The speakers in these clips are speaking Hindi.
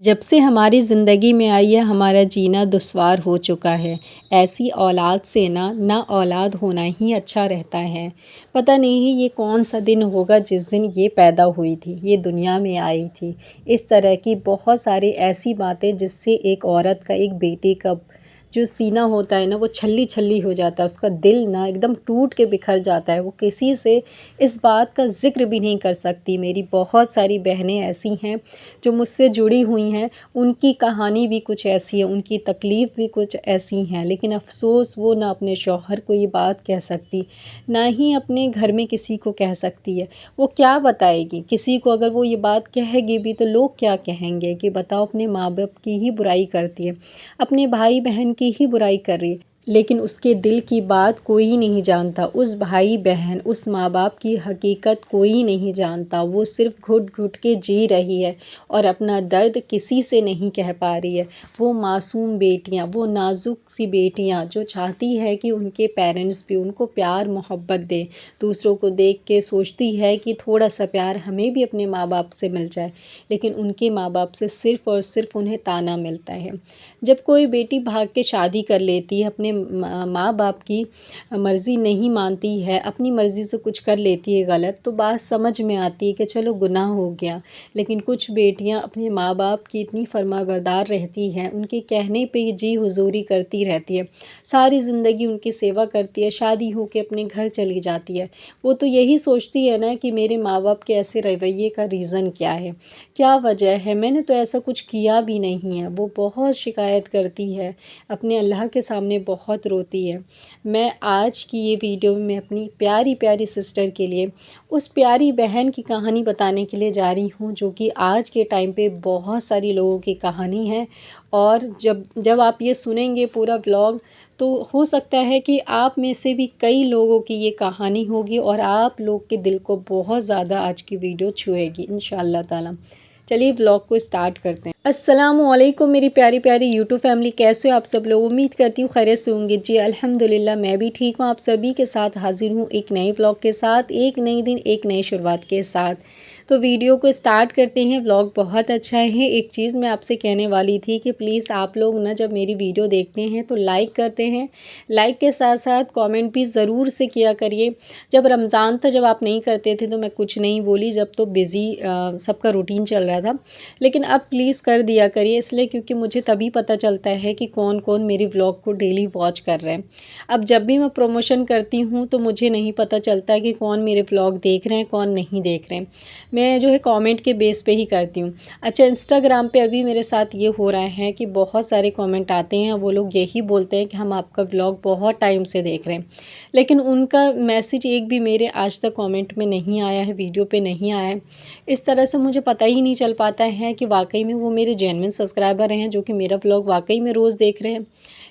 जब से हमारी ज़िंदगी में आई है हमारा जीना दुश्वार हो चुका है। ऐसी औलाद से ना औलाद होना ही अच्छा रहता है। पता नहीं ये कौन सा दिन होगा जिस दिन ये पैदा हुई थी, ये दुनिया में आई थी। इस तरह की बहुत सारी ऐसी बातें जिससे एक औरत का, एक बेटी का जो सीना होता है ना, वो छल्ली-छल्ली हो जाता है। उसका दिल ना एकदम टूट के बिखर जाता है। वो किसी से इस बात का ज़िक्र भी नहीं कर सकती। मेरी बहुत सारी बहनें ऐसी हैं जो मुझसे जुड़ी हुई हैं, उनकी कहानी भी कुछ ऐसी है, उनकी तकलीफ़ भी कुछ ऐसी हैं, लेकिन अफ़सोस वो ना अपने शौहर को ये बात कह सकती, ना ही अपने घर में किसी को कह सकती है। वो क्या बताएगी? किसी को अगर वो ये बात कहेगी भी तो लोग क्या कहेंगे कि बताओ, अपने माँ-बाप की ही बुराई करती है, अपने भाई-बहन की ही बुराई कर रही है। लेकिन उसके दिल की बात कोई नहीं जानता, उस भाई-बहन, उस माँ-बाप की हकीकत कोई नहीं जानता। वो सिर्फ़ घुट-घुट के जी रही है और अपना दर्द किसी से नहीं कह पा रही है। वो मासूम बेटियाँ, वो नाज़ुक सी बेटियाँ जो चाहती है कि उनके पेरेंट्स भी उनको प्यार मोहब्बत दें। दूसरों को देख के सोचती है कि थोड़ा-सा प्यार हमें भी अपने माँ-बाप से मिल जाए, लेकिन उनके माँ-बाप से सिर्फ़ और सिर्फ़ उन्हें ताना मिलता है। जब कोई बेटी भाग के शादी कर लेती है, अपने माँ-बाप की मर्ज़ी नहीं मानती है, अपनी मर्ज़ी से कुछ कर लेती है गलत, तो बात समझ में आती है कि चलो गुनाह हो गया। लेकिन कुछ बेटियाँ अपने माँ-बाप की इतनी फरमाबरदार रहती हैं, उनके कहने पे ही जी हुज़ूरी करती रहती है। सारी ज़िंदगी उनकी सेवा करती है, शादी हो के अपने घर चली जाती है। वो तो यही सोचती है ना कि मेरे माँ-बाप के ऐसे रवैये का रीज़न क्या है? क्या वजह है? मैंने तो ऐसा कुछ किया भी नहीं है। वो बहुत शिकायत करती है, अपने अल्लाह के सामने बहुत रोती है। मैं आज की ये वीडियो में अपनी प्यारी-प्यारी सिस्टर के लिए, उस प्यारी बहन की कहानी बताने के लिए जा रही हूँ, जो कि आज के टाइम पे बहुत सारी लोगों की कहानी है। और जब जब आप ये सुनेंगे पूरा व्लॉग, तो हो सकता है कि आप में से भी कई लोगों की ये कहानी होगी और आप लोग के दिल को बहुत ज़्यादा आज की वीडियो छुएगी इंशाअल्लाह ताला। चलिए व्लॉग को स्टार्ट करते हैं। अस्सलामुअलैकुम मेरी प्यारी प्यारी यूट्यूब फैमिली, कैसे हो आप सब लोग? उम्मीद करती हूँ खैरियत से होंगे। जी अल्हम्दुलिल्लाह, मैं भी ठीक हूँ। आप सभी के साथ हाजिर हूँ एक नए व्लॉग के साथ, एक नई दिन, एक नई शुरुआत के साथ। तो वीडियो को स्टार्ट करते हैं। व्लॉग बहुत अच्छा है। एक चीज़ मैं आपसे कहने वाली थी कि प्लीज़ आप लोग ना जब मेरी वीडियो देखते हैं तो लाइक करते हैं, लाइक के साथ साथ कमेंट भी ज़रूर से किया करिए। जब रमज़ान था, जब आप नहीं करते थे तो मैं कुछ नहीं बोली, जब तो बिज़ी सबका रूटीन चल रहा था। लेकिन अब प्लीज़ कर दिया करिए, इसलिए क्योंकि मुझे तभी पता चलता है कि कौन कौन मेरी व्लॉग को डेली वॉच कर रहे हैं। अब जब भी मैं प्रमोशन करती हूँ तो मुझे नहीं पता चलता कि कौन मेरे व्लॉग देख रहे हैं, कौन नहीं देख रहे हैं। मैं जो है कमेंट के बेस पे ही करती हूँ। अच्छा, इंस्टाग्राम पे अभी मेरे साथ ये हो रहा है कि बहुत सारे कमेंट आते हैं, वो लोग यही बोलते हैं कि हम आपका व्लॉग बहुत टाइम से देख रहे हैं, लेकिन उनका मैसेज एक भी मेरे आज तक कमेंट में नहीं आया है, वीडियो पे नहीं आया है। इस तरह से मुझे पता ही नहीं चल पाता है कि वाक़ई में वो मेरे जेन्युइन सब्सक्राइबर हैं, जो कि मेरा व्लॉग वाक़ई में रोज़ देख रहे हैं,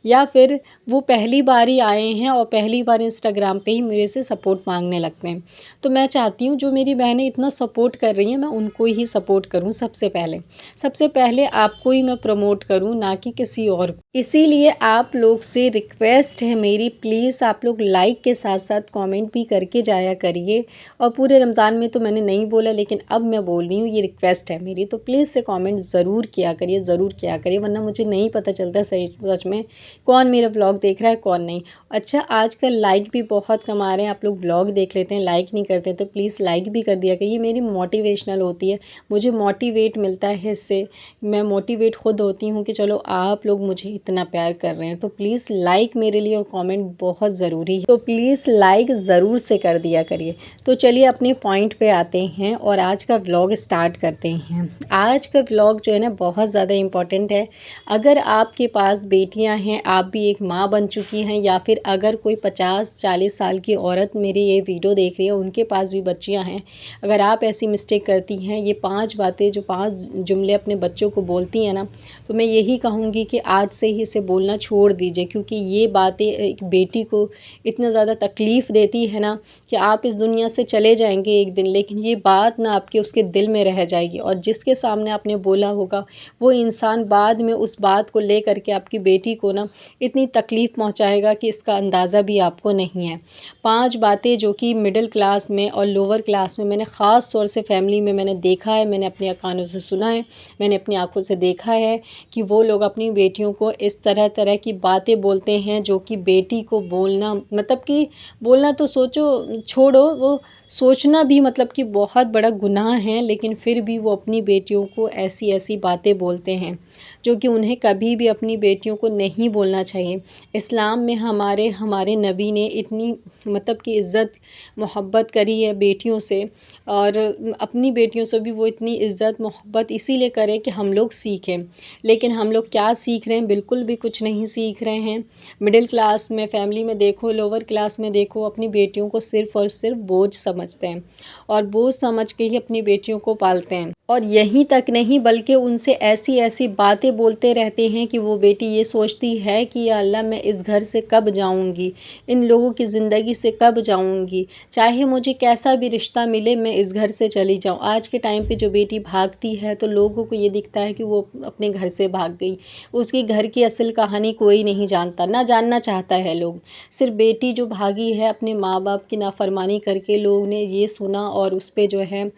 या फिर वो पहली बार ही आए हैं और पहली बार इंस्टाग्राम पे ही मेरे से सपोर्ट मांगने लगते हैं। तो मैं चाहती हूँ जो मेरी बहनें इतना सपोर्ट कर रही हैं, मैं उनको ही सपोर्ट करूँ सबसे पहले। सबसे पहले आपको ही मैं प्रमोट करूँ, ना कि किसी और को। इसीलिए आप लोग से रिक्वेस्ट है मेरी, प्लीज़ आप लोग लाइक के साथ-साथ कमेंट भी करके जाया करिए। और पूरे रमज़ान में तो मैंने नहीं बोला, लेकिन अब मैं बोल रही हूँ, ये रिक्वेस्ट है मेरी, तो प्लीज़ से कमेंट ज़रूर किया करिए, ज़रूर किया करिए, वरना मुझे नहीं पता चलता सही सच में कौन मेरा व्लॉग देख रहा है, कौन नहीं। अच्छा, आजकल लाइक भी बहुत कम आ रहे हैं। आप लोग व्लॉग देख लेते हैं, लाइक नहीं करते, तो प्लीज़ लाइक भी कर दिया करिए। ये मेरी मोटिवेशनल होती है, मुझे मोटिवेट मिलता है इससे। मैं मोटिवेट खुद होती हूँ कि चलो आप लोग मुझे इतना प्यार कर रहे हैं, तो प्लीज़ लाइक मेरे लिए और कमेंट बहुत ज़रूरी है, तो प्लीज़ लाइक ज़रूर से कर दिया करिए। तो चलिए अपने पॉइंट पे आते हैं और आज का व्लॉग स्टार्ट करते हैं। आज का व्लॉग जो है ना, बहुत ज़्यादा इम्पॉर्टेंट है। अगर आपके पास बेटियां हैं, आप भी एक माँ बन चुकी हैं, या फिर अगर कोई 50-40 साल की औरत मेरी ये वीडियो देख रही है, उनके पास भी बच्चियां हैं, अगर आप ऐसी मिस्टेक करती हैं, ये 5 बातें जो 5 जुमले अपने बच्चों को बोलती हैं ना, तो मैं यही कहूँगी कि आज से ही इसे बोलना छोड़ दीजिए, क्योंकि ये बातें एक बेटी को इतना ज़्यादा तकलीफ़ देती है ना कि आप इस दुनिया से चले जाएंगे एक दिन, लेकिन ये बात ना आपके उसके दिल में रह जाएगी, और जिसके सामने आपने बोला होगा वो इंसान बाद में उस बात को ले करके आपकी बेटी को ना इतनी तकलीफ़ पहुंचाएगा कि इसका अंदाज़ा भी आपको नहीं है। 5 बातें जो कि मिडिल क्लास में और लोअर क्लास में मैंने ख़ास तौर से से फैमिली में मैंने देखा है, मैंने अपने कानों से सुना है, मैंने अपनी आँखों से देखा है कि वो लोग अपनी बेटियों को इस तरह तरह की बातें बोलते हैं जो कि बेटी को बोलना मतलब कि बोलना तो सोचो छोड़ो, वो सोचना भी मतलब कि बहुत बड़ा गुनाह है, लेकिन फिर भी वो अपनी बेटियों को ऐसी ऐसी बातें बोलते हैं जो कि उन्हें कभी भी अपनी बेटियों को नहीं बोलना चाहिए। इस्लाम में हमारे हमारे नबी ने इतनी मतलब कि इज़्ज़त मोहब्बत करी है बेटियों से, और अपनी बेटियों से भी वो इतनी इज़्ज़त मोहब्बत इसीलिए करे कि हम लोग सीखें। लेकिन हम लोग क्या सीख रहे हैं? बिल्कुल भी कुछ नहीं सीख रहे हैं। मिडिल क्लास में फैमिली में देखो, लोअर क्लास में देखो, अपनी बेटियों को सिर्फ़ और सिर्फ बोझ समझते हैं और बोझ समझ के ही अपनी बेटियों को पालते हैं। और यहीं तक नहीं बल्कि उनसे ऐसी ऐसी बातें बोलते रहते हैं कि वो बेटी ये सोचती है कि या अल्लाह मैं इस घर से कब जाऊंगी, इन लोगों की ज़िंदगी से कब जाऊंगी, चाहे मुझे कैसा भी रिश्ता मिले मैं इस घर से चली जाऊं। आज के टाइम पे जो बेटी भागती है तो लोगों को ये दिखता है कि वो अपने घर से भाग गई, उसकी घर की असल कहानी कोई नहीं जानता, ना जानना चाहता है लोग। सिर्फ बेटी जो भागी है अपने माँ बाप की नाफरमानी करके, लोग ने ये सुना और उस पर जो है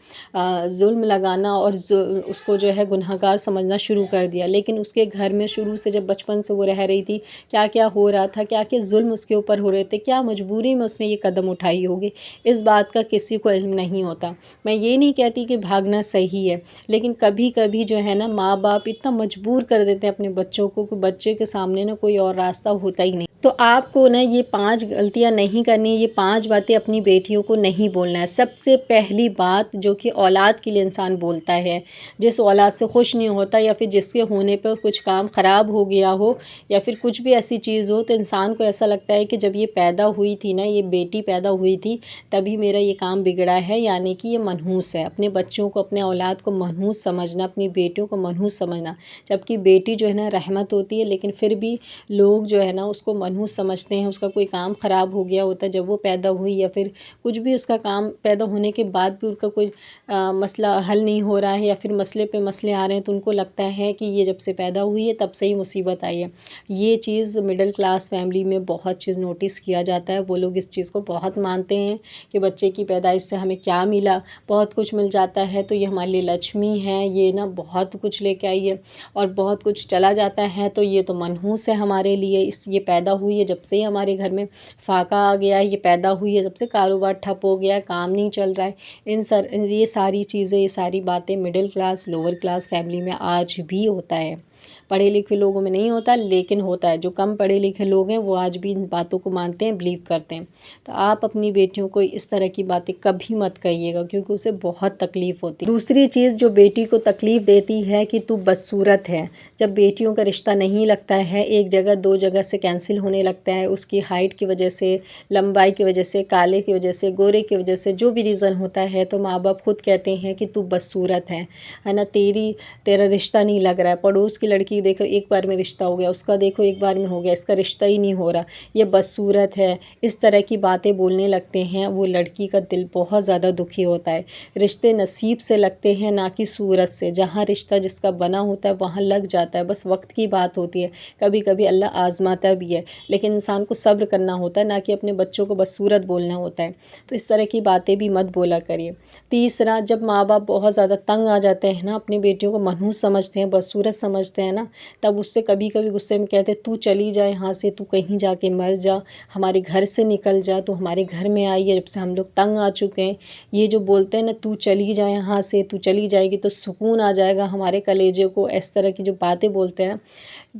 जुल्म लगाना और उसको जो है गुनहगार समझना शुरू कर दिया। लेकिन उसके घर में शुरू से जब बचपन से वो रह रही थी, क्या क्या हो रहा था, क्या क्या जुल्म उसके ऊपर हो रहे थे, क्या मजबूरी में उसने ये कदम उठाई होगी, इस बात का किसी को इल्म नहीं होता। मैं ये नहीं कहती कि भागना सही है, लेकिन कभी कभी जो है ना माँ बाप इतना मजबूर कर देते हैं अपने बच्चों को कि बच्चे के सामने ना कोई और रास्ता होता ही नहीं। तो आपको ना ये 5 गलतियाँ नहीं करनी, ये 5 बातें अपनी बेटियों को नहीं बोलना है। सबसे पहली बात जो कि औलाद के लिए इंसान बोलता है, जिस औलाद से खुश नहीं होता या फिर जिसके होने पर कुछ काम ख़राब हो गया हो या फिर कुछ भी ऐसी चीज़ हो, तो इंसान को ऐसा लगता है कि जब ये पैदा हुई थी ना, ये बेटी पैदा हुई थी तभी मेरा ये काम बिगड़ा है, यानी कि ये मनहूस है। अपने बच्चों को, अपने औलाद को मनहूस समझना, अपनी बेटियों को मनहूस समझना, जबकि बेटी जो है ना रहमत होती है, लेकिन फिर भी लोग जो है ना उसको मनहूस समझते हैं। उसका कोई काम ख़राब हो गया होता है जब वो पैदा हुई, या फिर कुछ भी उसका काम पैदा होने के बाद भी उसका कोई मसला हल नहीं हो रहा है या फिर मसले पे मसले आ रहे हैं, तो उनको लगता है कि ये जब से पैदा हुई है तब से ही मुसीबत आई है। ये चीज़ मिडिल क्लास फैमिली में बहुत चीज़ नोटिस किया जाता है। वो लोग इस चीज़ को बहुत मानते हैं कि बच्चे की पैदाइश से हमें क्या मिला, बहुत कुछ मिल जाता है तो ये हमारे लिए लक्ष्मी है, ये ना बहुत कुछ लेके आई है, और बहुत कुछ चला जाता है तो ये तो मनहूस है हमारे लिए। ये पैदा हुई है जब से ही हमारे घर में फाका आ गया है, ये पैदा हुई है जब से कारोबार ठप हो गया है, काम नहीं चल रहा है। ये सारी चीज़ें, ये सारी बातें middle class lower class family में आज भी होता है। पढ़े लिखे लोगों में नहीं होता, लेकिन होता है। जो कम पढ़े लिखे लोग हैं वो आज भी इन बातों को मानते हैं, बिलीव करते हैं। तो आप अपनी बेटियों को इस तरह की बातें कभी मत कहिएगा, क्योंकि उसे बहुत तकलीफ़ होती है। दूसरी चीज़ जो बेटी को तकलीफ़ देती है कि तू बदसूरत है। जब बेटियों का रिश्ता नहीं लगता है, एक जगह 2 जगह से कैंसिल होने लगता है, उसकी हाइट की वजह से, लंबाई की वजह से, काले की वजह से, गोरे की वजह से, जो भी रीज़न होता है, तो माँ बाप खुद कहते हैं कि तू बदसूरत है ना, तेरा रिश्ता नहीं लग रहा है। पड़ोस की लड़की देखो एक बार में रिश्ता हो गया, उसका देखो एक बार में हो गया, इसका रिश्ता ही नहीं हो रहा, ये बदसूरत है। इस तरह की बातें बोलने लगते हैं। वो लड़की का दिल बहुत ज़्यादा दुखी होता है। रिश्ते नसीब से लगते हैं, ना कि सूरत से। जहाँ रिश्ता जिसका बना होता है वहाँ लग जाता है, बस वक्त की बात होती है। कभी कभी अल्लाह आजमाता भी है, लेकिन इंसान को सब्र करना होता है, ना कि अपने बच्चों को बदसूरत बोलना होता है। तो इस तरह की बातें भी मत बोला करिए। तीसरा, जब माँ बाप बहुत ज़्यादा तंग आ जाते हैं ना, अपनी बेटियों को मनहूस समझते हैं, बदसूरत समझते हैं ना, तब उससे कभी कभी गुस्से में कहते तू चली जा यहाँ से, तू कहीं जाके मर जा, हमारे घर से निकल जा, तू हमारे घर में आई है जब से हम लोग तंग आ चुके हैं। ये जो बोलते हैं ना, तू चली जा यहाँ से, तू चली जाएगी तो सुकून आ जाएगा हमारे कलेजे को, इस तरह की जो बातें बोलते हैं,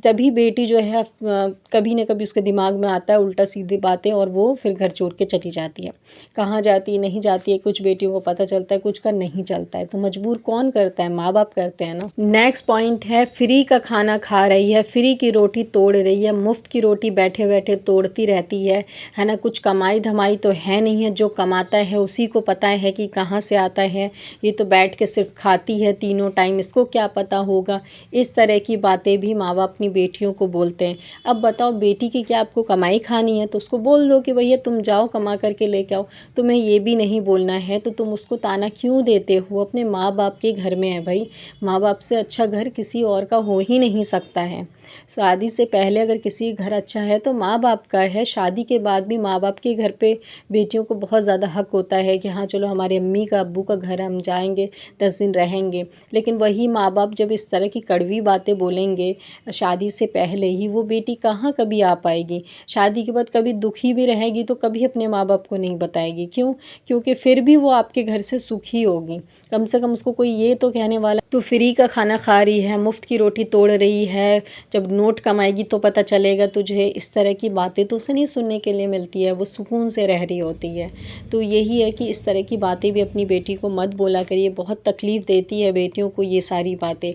तभी बेटी जो है कभी ना कभी उसके दिमाग में आता है उल्टा सीधी बातें, और वो फिर घर छोड़ के चली जाती है। कहाँ जाती है, नहीं जाती है, कुछ बेटियों को पता चलता है, कुछ का नहीं चलता है। तो मजबूर कौन करता है? माँ बाप करते हैं ना। नेक्स्ट पॉइंट है, फ्री का खाना खा रही है, फ्री की रोटी तोड़ रही है। मुफ्त की रोटी बैठे बैठे तोड़ती रहती है ना। कुछ कमाई धमाई तो है नहीं है, जो कमाता है उसी को पता है कि कहाँ से आता है। ये तो बैठ के सिर्फ खाती है तीनों टाइम, इसको क्या पता होगा। इस तरह की बातें भी माँ बाप अपनी बेटियों को बोलते हैं। अब बताओ, बेटी की क्या आपको कमाई खानी है तो उसको बोल दो कि भैया तुम जाओ कमा करके लेके आओ। तुम्हें ये भी नहीं बोलना है तो तुम उसको ताना क्यों देते हो? अपने माँ बाप के घर में है भाई, माँ बाप से अच्छा घर किसी और का हो ही नहीं सकता है। शादी से पहले अगर किसी घर अच्छा है तो माँ बाप का है, शादी के बाद भी माँ बाप के घर पे बेटियों को बहुत ज़्यादा हक होता है कि हाँ चलो हमारे अम्मी का अब्बू का घर हम जाएंगे, 10 दिन रहेंगे। लेकिन वही माँ बाप जब इस तरह की कड़वी बातें बोलेंगे शादी से पहले ही, वो बेटी कहाँ कभी आ पाएगी। शादी के बाद कभी दुखी भी रहेगी तो कभी अपने माँ बाप को नहीं बताएगी। क्यों? क्योंकि फिर भी वो आपके घर से सुखी होगी। कम से कम उसको कोई ये तो कहने वाला तू फ्री का खाना खा रही है, मुफ्त की रोटी तोड़ रही है, जब नोट कमाएगी तो पता चलेगा तुझे। इस तरह की बातें तो उसे नहीं सुनने के लिए मिलती है, वो सुकून से रह रही होती है। तो यही है कि इस तरह की बातें भी अपनी बेटी को मत बोला करिए, बहुत तकलीफ़ देती है बेटियों को ये सारी बातें।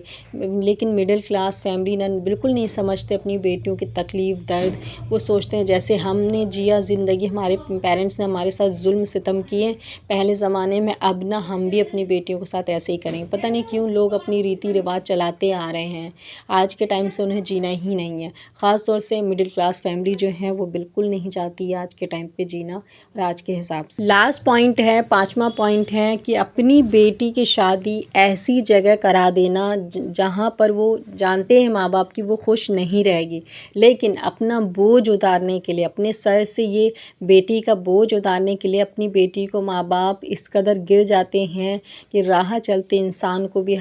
लेकिन मिडिल क्लास फैमिली ना बिल्कुल नहीं समझते अपनी बेटियों की तकलीफ़ दर्द। वो सोचते हैं जैसे हमने जिया ज़िंदगी, हमारे पेरेंट्स ने हमारे साथ जुल्म सितम किए पहले ज़माने में, अब ना हम भी अपनी बेटियों के साथ ऐसे ही करेंगे। पता नहीं क्यों लोग अपनी रीति रिवाज चलाते आ रहे हैं, आज के टाइम से उन्हें जीना ही नहीं है। ख़ास तौर से मिडिल क्लास फैमिली जो है वो बिल्कुल नहीं चाहती है आज के टाइम पे जीना और आज के हिसाब से। लास्ट पॉइंट है, 5वां पॉइंट है कि अपनी बेटी की शादी ऐसी जगह करा देना जहाँ पर वो जानते हैं माँ बाप की वो खुश नहीं रहेगी, लेकिन अपना बोझ उतारने के लिए, अपने सर से ये बेटी का बोझ उतारने के लिए अपनी बेटी को माँ बाप इस कदर गिर जाते हैं कि राह चलते इंसान को भी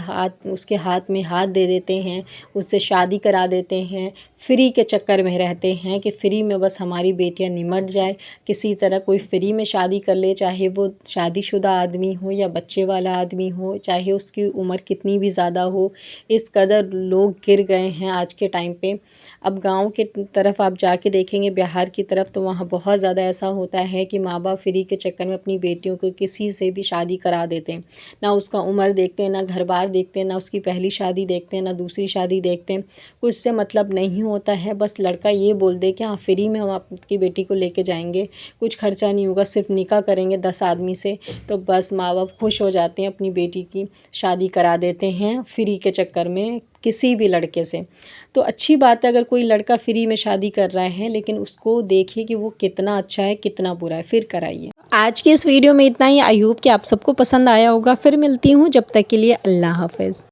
उसके हाथ में हाथ दे देते हैं, उससे शादी करा देते हैं। फ्री के चक्कर में रहते हैं कि फ्री में बस हमारी बेटियां निमट जाए, किसी तरह कोई फ्री में शादी कर ले, चाहे वो शादीशुदा आदमी हो या बच्चे वाला आदमी हो, चाहे उसकी उम्र कितनी भी ज़्यादा हो। इस कदर लोग गिर गए हैं आज के टाइम पे। अब गांव के तरफ आप जाके देखेंगे, बिहार की तरफ, तो वहाँ बहुत ज़्यादा ऐसा होता है कि माँ बाप फ्री के चक्कर में अपनी बेटियों को किसी से भी शादी करा देते हैं। ना उसका उम्र देखते हैं, ना घर बार देखते हैं, ना उसकी पहली शादी देखते हैं, ना दूसरी शादी देखते हैं। कुछ से मतलब नहीं होता है, बस लड़का ये बोल दे कि हाँ फ्री में हम आपकी बेटी को लेके जाएंगे, कुछ खर्चा नहीं होगा, सिर्फ निकाह करेंगे 10 आदमी से, तो बस माँ बाप खुश हो जाते हैं, अपनी बेटी की शादी करा देते हैं फ्री के चक्कर में किसी भी लड़के से। तो अच्छी बात है अगर कोई लड़का फ्री में शादी कर रहा है, लेकिन उसको देखिए कि वो कितना अच्छा है कितना बुरा है, फिर कराइए। आज की इस वीडियो में इतना ही। आई होप कि आप सबको पसंद आया होगा। फिर मिलती हूँ, जब तक के लिए अल्लाह हाफ़िज़।